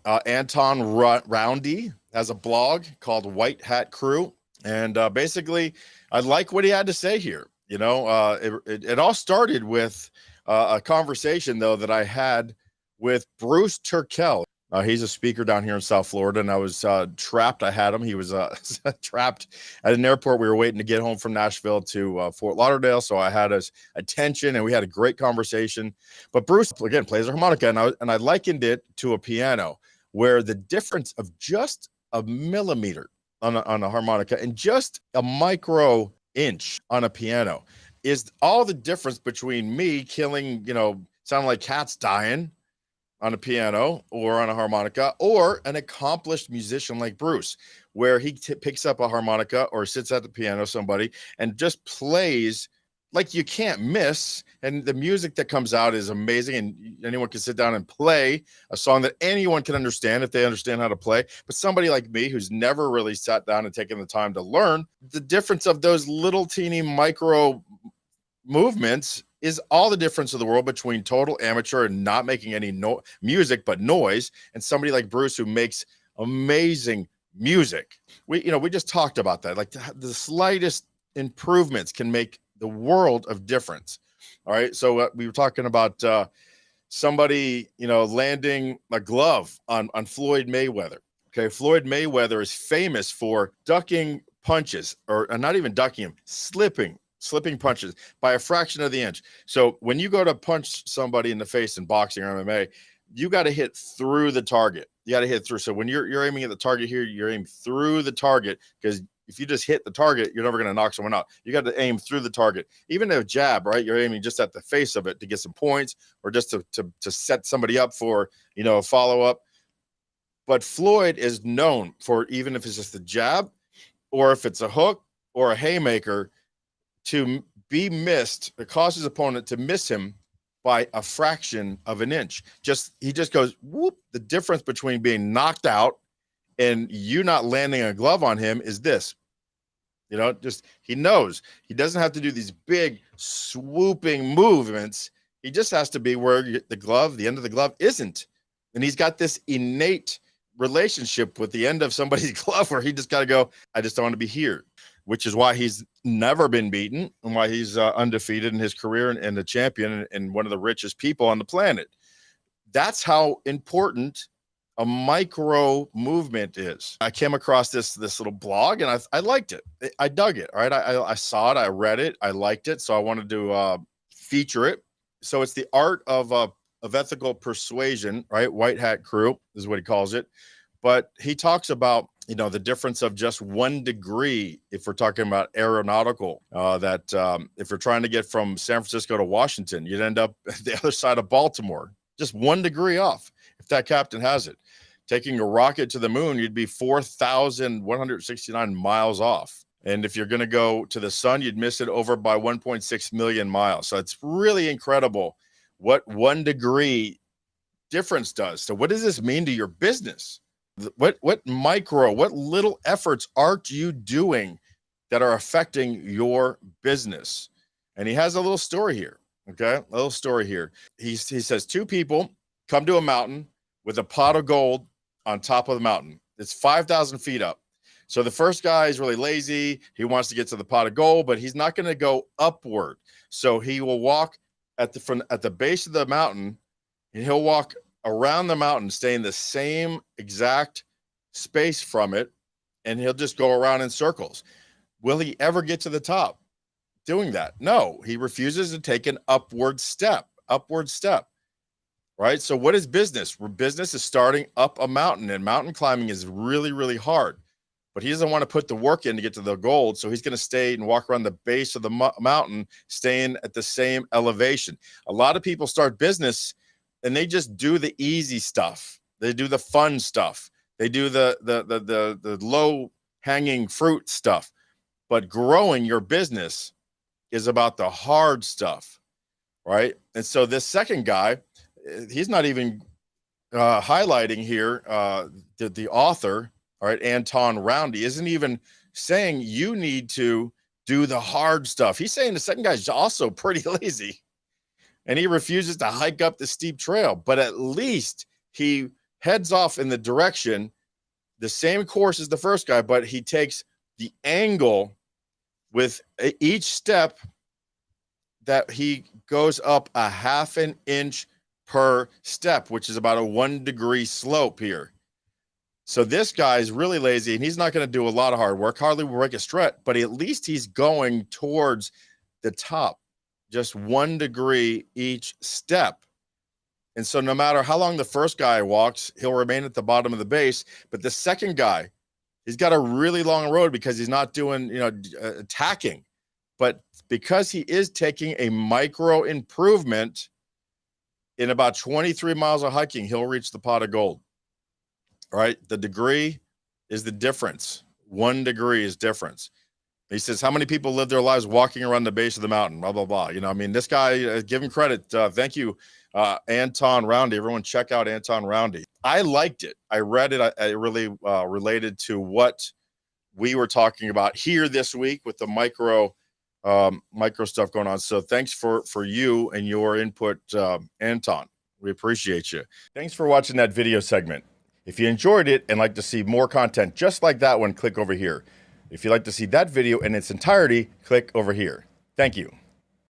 Roundy has a blog called White Hat Crew. And basically, I like what he had to say here. You know, it all started with a conversation, though, that I had with Bruce Turkel. He's a speaker down here in South Florida, and I was trapped. I had him. He was trapped at an airport. We were waiting to get home from Nashville to Fort Lauderdale, so I had his attention, and we had a great conversation. But Bruce, again, plays a harmonica, and I likened it to a piano, where the difference of just a millimeter on a harmonica and just a micro inch on a piano is all the difference between me killing, sounding like cats dying on a piano or on a harmonica, or an accomplished musician like Bruce, where he picks up a harmonica or sits at the piano, somebody, and just plays like you can't miss. And the music that comes out is amazing. And anyone can sit down and play a song that anyone can understand if they understand how to play. But somebody like me, who's never really sat down and taken the time to learn, the difference of those little teeny micro movements is all the difference in the world between total amateur and not making any music but noise, and somebody like Bruce who makes amazing music. We just talked about that. Like the slightest improvements can make the world of difference. All right. So we were talking about somebody, landing a glove on Floyd Mayweather. Okay. Floyd Mayweather is famous for ducking punches, or not even ducking him, slipping punches by a fraction of the inch. So when you go to punch somebody in the face in boxing or MMA, you got to hit through the target. You got to hit through. So when you're aiming at the target here, you're aiming through the target, because if you just hit the target, you're never going to knock someone out. You got to aim through the target. Even a jab, right? You're aiming just at the face of it to get some points, or just to set somebody up for, a follow-up. But Floyd is known for, even if it's just a jab or if it's a hook or a haymaker, to be missed, it causes his opponent to miss him by a fraction of an inch. He just goes whoop. The difference between being knocked out and you not landing a glove on him is this. He knows he doesn't have to do these big swooping movements. He just has to be where the end of the glove isn't. And he's got this innate relationship with the end of somebody's glove where he just got to go, I just don't want to be here, which is why he's never been beaten and why he's undefeated in his career and the champion and one of the richest people on the planet. That's how important a micro movement is. I came across this little blog and I liked it. I dug it. All right. I saw it. I read it. I liked it. So I wanted to feature it. So it's the art of ethical persuasion, right? White Hat Crew is what he calls it. But he talks about, the difference of just 1 degree, if we're talking about aeronautical, that if you're trying to get from San Francisco to Washington, you'd end up at the other side of Baltimore, just 1 degree off. If that captain has it, taking a rocket to the moon, you'd be 4,169 miles off. And if you're going to go to the sun, you'd miss it over by 1.6 million miles. So it's really incredible what 1 degree difference does. So what does this mean to your business? What little efforts aren't you doing that are affecting your business? And he has a little story here. Okay. A little story here. He says 2 people come to a mountain with a pot of gold on top of the mountain. It's 5,000 feet up. So the first guy is really lazy. He wants to get to the pot of gold, but he's not going to go upward. So he will walk at the base of the mountain, and he'll walk around the mountain, stay in the same exact space from it, and he'll just go around in circles. Will he ever get to the top doing that? No, he refuses to take an upward step, right? So what is business? Business is starting up a mountain, and mountain climbing is really, really hard, but he doesn't want to put the work in to get to the gold. So he's going to stay and walk around the base of the mountain, staying at the same elevation. A lot of people start business and they just do the easy stuff. They do the fun stuff. They do the low hanging fruit stuff. But growing your business is about the hard stuff, right? And so this second guy, he's not even highlighting here the author, all right, Anton Roundy, isn't even saying you need to do the hard stuff. He's saying the second guy's also pretty lazy, and he refuses to hike up the steep trail, but at least he heads off in the direction, the same course as the first guy, but he takes the angle with each step that he goes up a half an inch per step, which is about a 1 degree slope here. So this guy is really lazy, and he's not going to do a lot of hard work, hardly break a strut, but at least he's going towards the top, just 1 degree each step. And so no matter how long the first guy walks, he'll remain at the bottom of the base. But the second guy, he's got a really long road because he's not doing, attacking. But because he is taking a micro improvement, in about 23 miles of hiking, he'll reach the pot of gold. All right. The degree is the difference. 1 degree is difference. He says, how many people live their lives walking around the base of the mountain? Blah, blah, blah. This guy, give him credit. Thank you, Anton Roundy. Everyone check out Anton Roundy. I liked it. I read it. I really related to what we were talking about here this week with the micro stuff going on. So thanks for you and your input, Anton. We appreciate you. Thanks for watching that video segment. If you enjoyed it and like to see more content just like that one, click over here. If you'd like to see that video in its entirety, click over here. Thank you.